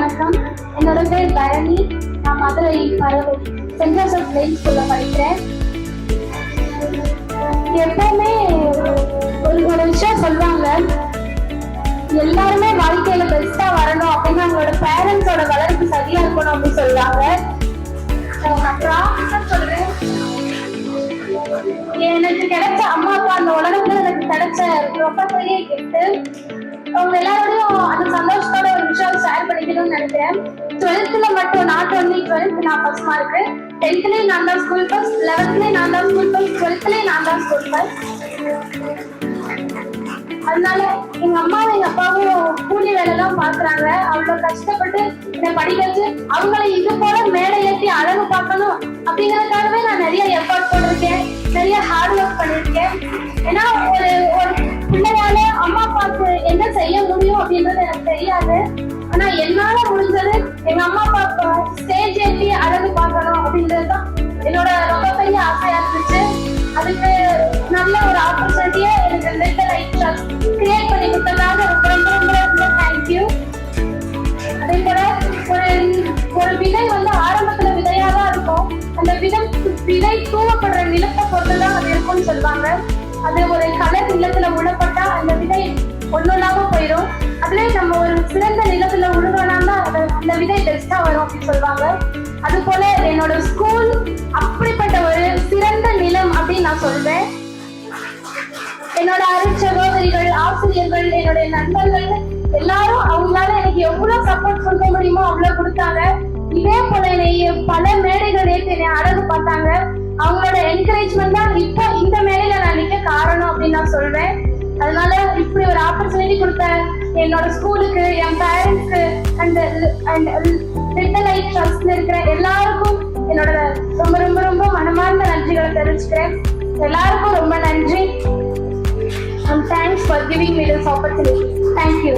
வணக்கம். என்னோட பேர் பரணி. நான் மதுரை பரவை சென்ட் ஜோசப் பிளேன் ஸ்கூல்ல படிக்கிறேன். எப்பவுமே ஒரு விஷயம் சொல்லுவாங்க, எல்லாருமே வாழ்க்கையில பெஸ்டா வரணும் அப்படின்னு அவங்களோட பேரண்ட்ஸோட வளர்ப்பு சரியா இருக்கணும் அப்படின்னு சொல்லுவாங்க. நான் சொல்றேன், எனக்கு கிடைச்ச அம்மா அப்பா அந்த உலகத்துல எனக்கு கிடைச்ச ரொம்ப பெரிய கிஃப்ட். அவங்க எல்லாரோடையும் அந்த சந்தோஷத்தோட ஒரு விஷயம் ஷேர் பண்ணிக்கணும்னு நினைக்கிறேன். 12th மட்டும் நாட் ஒன்லி 12th நான் ஃபர்ஸ்ட் மார்க்கு, 10th நான் தான் ஸ்கூல் ஃபர்ஸ்ட், 11th நான் தான் ஸ்கூல் ஃபர்ஸ்ட், 12th நான் தான் ஸ்கூல் ஃபர்ஸ்ட். அதனால எங்க அம்மாவும் எங்க அப்பாவும் கூலி வேலை எல்லாம் பாக்குறாங்க. அவ்வளவு கஷ்டப்பட்டு என்னை படிக்க வச்சு அவங்களை இது போல மேடை ஏற்றி அழகு பார்க்கணும் அப்படிங்கறதுக்காகவே நான் நிறைய எஃபர்ட் போட்டிருக்கேன், நிறைய ஹார்ட் ஒர்க் பண்ணிருக்கேன். ஏன்னா ஒரு பிள்ளையால அம்மா அப்பாவுக்கு என்ன செய்ய முடியும் அப்படின்றது எனக்கு தெரியாது. ஆனா என்னால முடிஞ்சது எங்க அம்மா அப்பா ஸ்டேஜ் ஏற்றி அழகு பார்க்கணும் அப்படின்றதுதான் என்னோட ரொம்ப பெரிய ஆசையா இருந்துச்சு. அதுக்கு நல்ல ஒரு ஆப்பர்ச்சுனிட்டியை எனக்கு லிட்டில் லைட் ட்ரஸ்ட் கிரியேட் பண்ணி கொடுத்ததாக ரொம்ப ரொம்ப ரொம்ப தேங்க்யூ. அதே போல ஒரு விதை ஆரம்பத்துல விதையா தான் இருக்கும். அந்த விதை தூவப்படுற நிலத்தை பொறுத்துதான் அது இருக்கும்னு சொல்லுவாங்க. அது ஒரு கலர் நிலத்துல உழப்பட்டா அந்த விதை ஒன்னொன்னாம போயிடும். அதுல நம்ம ஒரு சிறந்த நிலத்துல உழுவனா அந்த விதை பெஸ்டா வரும் அப்படின்னு சொல்லுவாங்க. அது போல என்னோட ஸ்கூல் அப்படிப்பட்ட ஒரு சிறந்த நிலம் அப்படின்னு நான் சொல்வேன். என்னோட அருட்சகோதரிகள், ஆசிரியர்கள், என்னுடைய நண்பர்கள் எல்லாரும் அவங்களால எனக்கு எவ்வளவு சப்போர்ட் கொடுக்க முடியுமோ அவ்வளவு கொடுத்தாங்க. இதே போல என்னைய பல மேடைகள் ஏற்றி என்னை அழகு பார்த்தாங்க. அவங்களோட என்கரேஜ்மெண்ட் தான் இப்ப இந்த மேடையில நான் நிக்க காரணம் அப்படின்னு நான் சொல்றேன். அதனால இப்படி ஒரு ஆப்பர்ச்சுனிட்டி கொடுத்த என்னோட ஸ்கூலுக்கு, என் பேரண்ட்ஸ்க்கு அண்ட் லிட்டில் லைட் ட்ரஸ்ட்ல இருக்கிற எல்லாருக்கும் என்னோட ரொம்ப ரொம்ப ரொம்ப மனமார்ந்த நன்றிகளை தெரிவிச்சுக்கிறேன். எல்லாருக்கும் ரொம்ப நன்றி. And thanks for giving me this opportunity. Thank you.